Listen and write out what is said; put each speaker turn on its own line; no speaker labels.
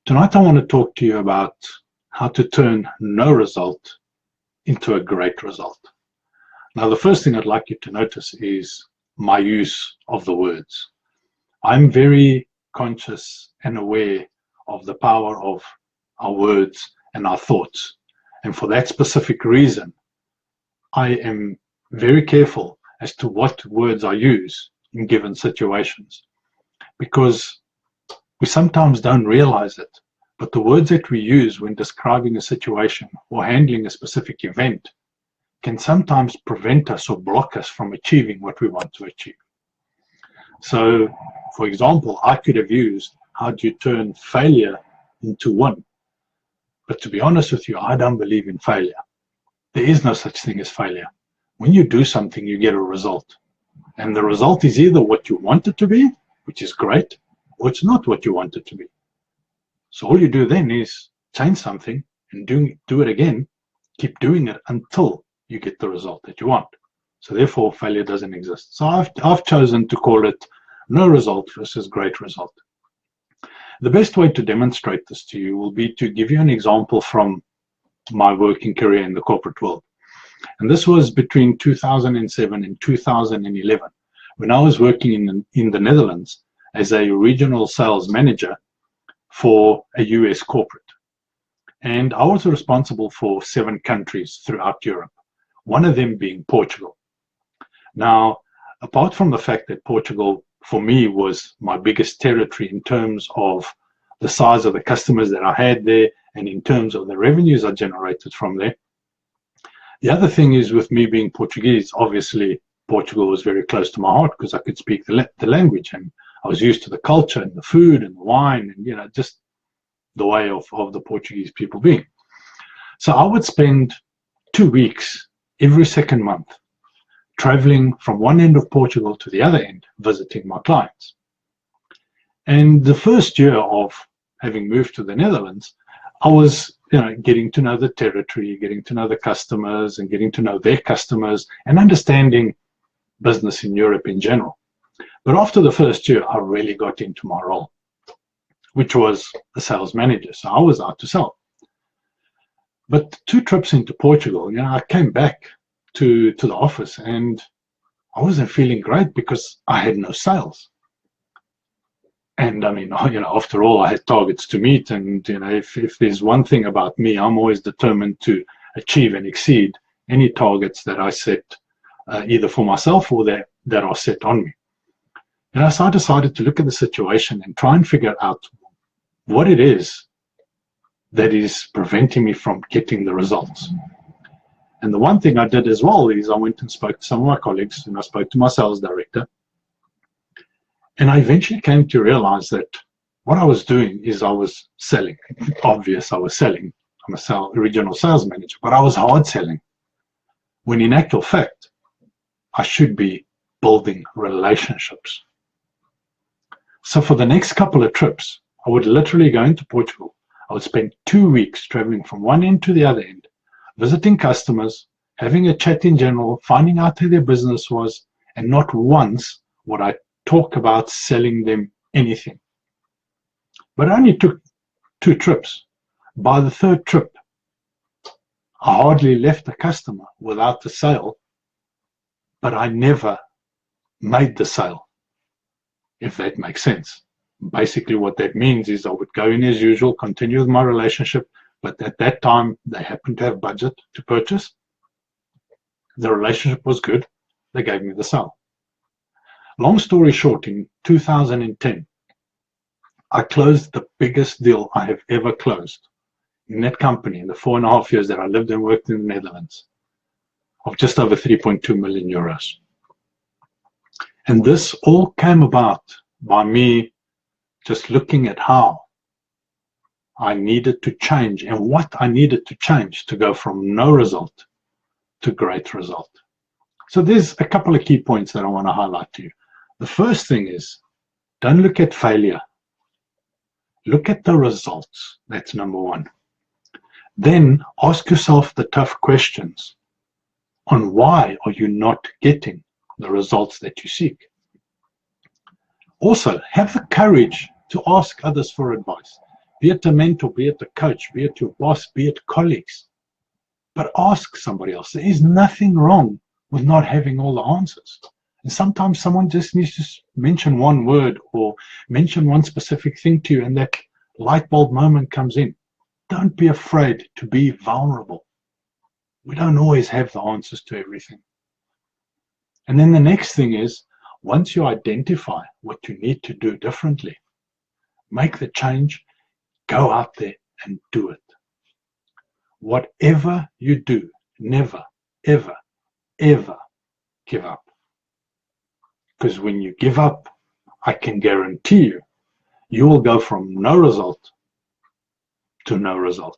Tonight I want to talk to you about how to turn no result into a great result. Now, the first thing I'd like you to notice is my use of the words. I'm very conscious and aware of the power of our words and our thoughts. And for that specific reason, I am very careful as to what words I use in given situations, because we sometimes don't realize it, but the words that we use when describing a situation or handling a specific event can sometimes prevent us or block us from achieving what we want to achieve. So, for example, I could have used, how do you turn failure into win? But to be honest with you, I don't believe in failure. There is no such thing as failure. When you do something, you get a result. And the result is either what you want it to be, which is great, or it's not what you want it to be. So all you do then is change something and do it again, keep doing it until you get the result that you want. So therefore, failure doesn't exist. So I've chosen to call it no result versus great result. The best way to demonstrate this to you will be to give you an example from my working career in the corporate world. And this was between 2007 and 2011, when I was working in the Netherlands as a regional sales manager for a US corporate. And I was responsible for 7 countries throughout Europe, one of them being Portugal. Now, apart from the fact that Portugal, for me, was my biggest territory in terms of the size of the customers that I had there and in terms of the revenues I generated from there, the other thing is, with me being Portuguese, obviously Portugal was very close to my heart because I could speak the language, and I was used to the culture and the food and the wine and, just the way of the Portuguese people being. So I would spend 2 weeks every second month traveling from one end of Portugal to the other end, visiting my clients. And the first year of having moved to the Netherlands, I was getting to know the territory, getting to know the customers and getting to know their customers and understanding business in Europe in general. But after the first year, I really got into my role, which was a sales manager. So I was out to sell. But 2 trips into Portugal, I came back to the office and I wasn't feeling great because I had no sales. And I mean, after all, I had targets to meet. And, if there's one thing about me, I'm always determined to achieve and exceed any targets that I set, either for myself or that are set on me. And so I decided to look at the situation and try and figure out what it is that is preventing me from getting the results. And the one thing I did as well is I went and spoke to some of my colleagues, and I spoke to my sales director. And I eventually came to realize that what I was doing is I was selling. Obvious, I was selling. I'm a regional sales manager, but I was hard selling. When in actual fact, I should be building relationships. So for the next couple of trips, I would literally go into Portugal. I would spend 2 weeks traveling from one end to the other end, visiting customers, having a chat in general, finding out who their business was, and not once would I talk about selling them anything. But I only took 2 trips. By the 3rd trip, I hardly left a customer without the sale, but I never made the sale, if that makes sense. Basically what that means is I would go in as usual, continue with my relationship, but at that time they happened to have budget to purchase. The relationship was good. They gave me the sale. Long story short, in 2010, I closed the biggest deal I have ever closed in that company in the 4.5 years that I lived and worked in the Netherlands, of just over 3.2 million euros. And this all came about by me just looking at how I needed to change and what I needed to change to go from no result to great result. So there's a couple of key points that I want to highlight to you. The first thing is, don't look at failure. Look at the results. That's number 1. Then ask yourself the tough questions on why are you not getting the results that you seek. Also, have the courage to ask others for advice. Be it a mentor, be it a coach, be it your boss, be it colleagues. But ask somebody else. There is nothing wrong with not having all the answers. And sometimes someone just needs to mention one word or mention one specific thing to you, and that light bulb moment comes in. Don't be afraid to be vulnerable. We don't always have the answers to everything. And then the next thing is, once you identify what you need to do differently, make the change, go out there and do it. Whatever you do, never, ever, ever give up. Because when you give up, I can guarantee you, you will go from no result to no result.